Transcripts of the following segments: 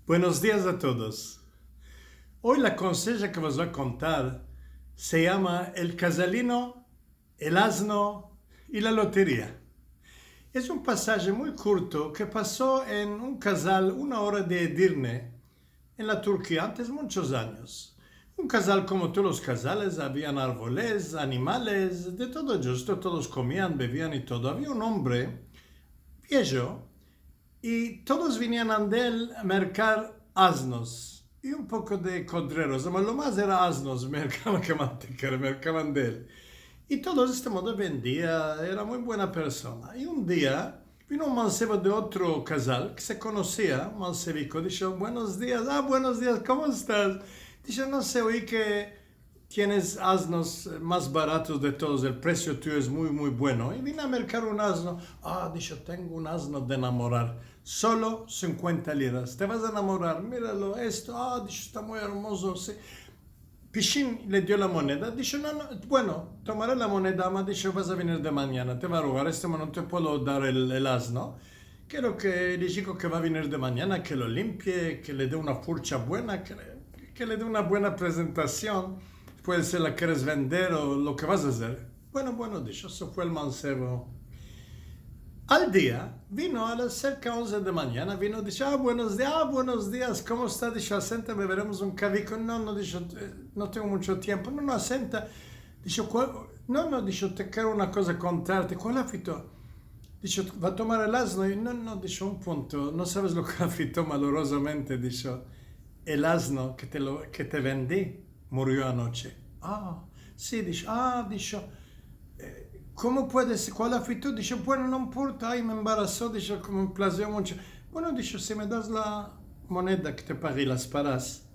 Buenos días a todos. Hoy la conseja que os voy a contar se llama El casalino, el asno y la lotería. Es un pasaje muy corto que pasó en un casal una hora de Edirne, en la Turquía, antes muchos años. Un casal como todos los casales, habían árboles, animales, de todo justo, todos comían, bebían y todo. Había un hombre viejo y todos venían a él a mercar asnos y un poco de codreros, pero lo más era asnos, mercaban que manteca, mercaban de él. Y todo de este modo vendía, era muy buena persona. Y un día vino un mancebo de otro casal que se conocía, mancebico, dijo, buenos días, buenos días, ¿cómo estás? Dijo, no sé, oí que tienes asnos más baratos de todos, el precio tuyo es muy, muy bueno. Y vine a mercar un asno. Dijo, tengo un asno de enamorar, solo 50 liras. Te vas a enamorar, míralo, esto, dijo, está muy hermoso. Sí. Pichín le dio la moneda, dijo, no, no, bueno, tomaré la moneda, ma dijo, vas a venir de mañana, te va a robar, no te puedo dar el asno. Quiero que le digo que va a venir de mañana, que lo limpie, que le dé una furcha buena, que le dé una buena presentación. Puede ser la quieres vender o lo que vas a hacer. Bueno, dijo, eso fue el mancebo. Al día, vino a las cerca 11 de mañana, vino y dijo, buenos días, ¿cómo está? Dijo, asenta, beberemos un cavico. No, dijo, no tengo mucho tiempo. No, asenta. Dijo, no, dijo, te quiero una cosa contarte. ¿Cuál afito? Dijo, va a tomar el asno. Y no, dijo, un punto, no sabes lo que afitó malorosamente. Dijo, el asno que te vendí murió anoche. Sí, dijo, ¿cómo puede ser? ¿Cuál afitó? Dijo, bueno, no importa, ay, me embarazó, dijo, me plació mucho. Bueno, dijo, si me das la moneda que te pagué, las paras.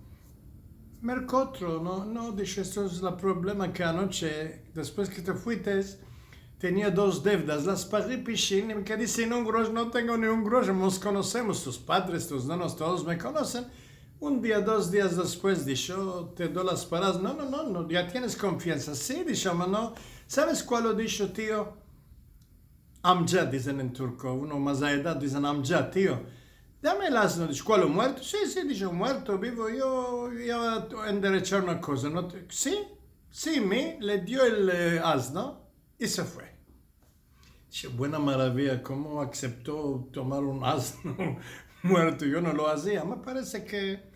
Mercotro, no, dijo, esto es el problema que anoche, después que te fuiste, tenía dos deudas, las pagué pichín, y me quedé sin un grosso, no tengo ni un grosso, nos conocemos, tus padres, tus nanos, todos me conocen. Un día, 2 días después, dijo, te doy las paras. No, ya tienes confianza. Sí, dijo, no. ¿Sabes cuál lo dijo, tío? Amjad, dicen en turco. Uno más a edad dicen Amjad, tío. Dame el asno. Dice, ¿cuál, muerto? Sí, dijo, muerto, vivo. Yo iba a enderechar una cosa. ¿No sí, le dio el asno y se fue. Dice, buena maravilla, ¿cómo aceptó tomar un asno muerto? Yo no lo hacía. Me parece que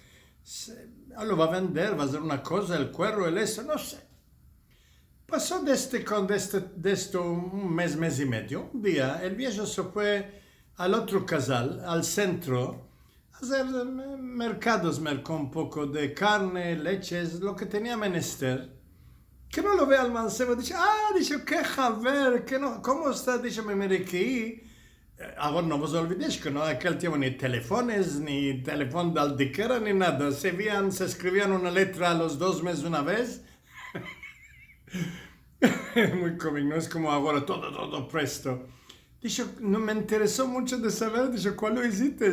lo va a vender, va a hacer una cosa, el cuero, el eso, no sé. Pasó de esto un mes y medio. Un día el viejo se fue al otro casal, al centro, a hacer mercados, mercó un poco de carne, leches, lo que tenía menester. Que no lo ve al mancebo, dice, qué javer, que no, ¿cómo está? Dice, me merequí. Ahora no os olvidéis que no aquel tiempo ni teléfonos, ni teléfono de aldiquera, ni nada. Se escribían una letra a los 2 meses una vez. Muy cómico, no es como ahora todo presto. Dice, no me interesó mucho de saber, dice, ¿cuál lo hiciste?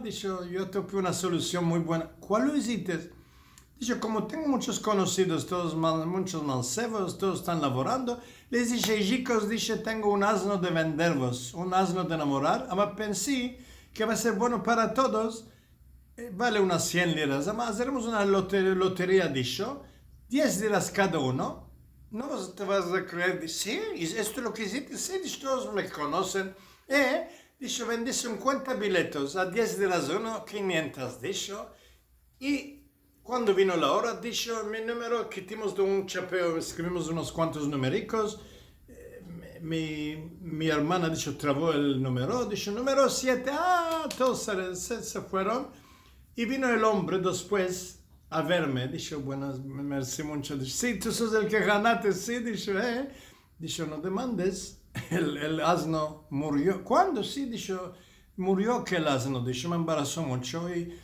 Dice, yo tuve una solución muy buena. ¿Cuál lo hiciste? Dice, como tengo muchos conocidos, muchos mancebos, todos están laborando, les dije, chicos, dice, tengo un asno de vendervos, un asno de enamorar, pero pensé que va a ser bueno para todos, vale unas 100 liras, además haremos una lotería, dice, 10 liras cada uno, no te vas a creer, dice, sí, esto es lo que hiciste, sí, dice, todos me conocen, dice, vendí 50 billetes a 10 liras uno, 500, dice, y cuando vino la hora, dijo, mi número, quitimos de un chapeo, escribimos unos cuantos numéricos. Mi hermana, dijo, trabó el número, dijo, número 7, todos se fueron. Y vino el hombre después a verme, dijo, buenas, merci mucho. Dijo, sí, tú sos el que ganaste, sí, dijo, Dijo, no demandes, el asno murió. ¿Cuándo? Sí, dijo, murió que el asno, dijo, me embarazó mucho y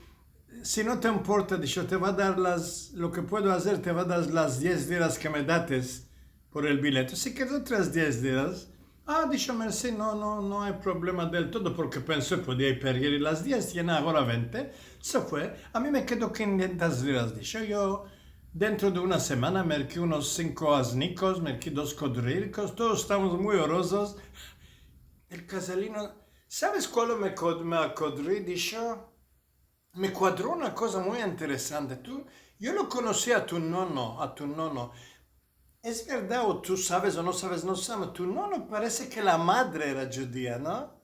si no te importa, dijo, te va a dar lo que puedo hacer, te va a dar las 10 liras que me dates por el billete. Si quieres otras 10 liras, dijo, merci, no hay problema del todo, porque pensó podía perder las 10, tiene ahora 20, se fue. A mí me quedó 500 liras, dijo, yo dentro de una semana merqué unos 5 asnicos, merqué 2 codrilcos, todos estamos muy orosos. El casalino, ¿sabes cuál me acodrí? Dijo, me cuadró una cosa muy interesante. Yo lo conocí a tu nono. Es verdad, o tú sabes o no sabes, no sabes. Tu nono parece que la madre era judía, ¿no?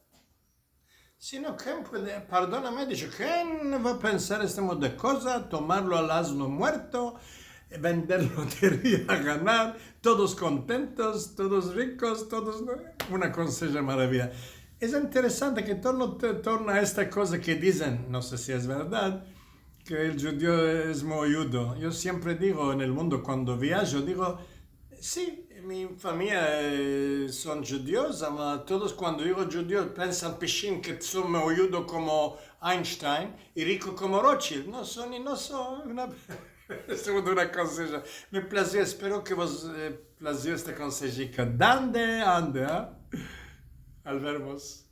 Sí, no, perdóname, dice, ¿quién va a pensar este modo de cosa? Tomarlo al asno muerto, vender lotería, ganar, todos contentos, todos ricos, todos... Una conseja maravilla. Es interesante que torna a esta cosa que dicen, no sé si es verdad, que el judío es muy judo. Yo siempre digo en el mundo, cuando viajo, digo, sí, mi familia son judíos, pero todos cuando digo judío piensan piscin que son muy judo como Einstein y rico como Rothschild. No son una... Es una conseja. Me plació, espero que vos plació esta consejica. Dande, ande, ¿eh? Al vermos.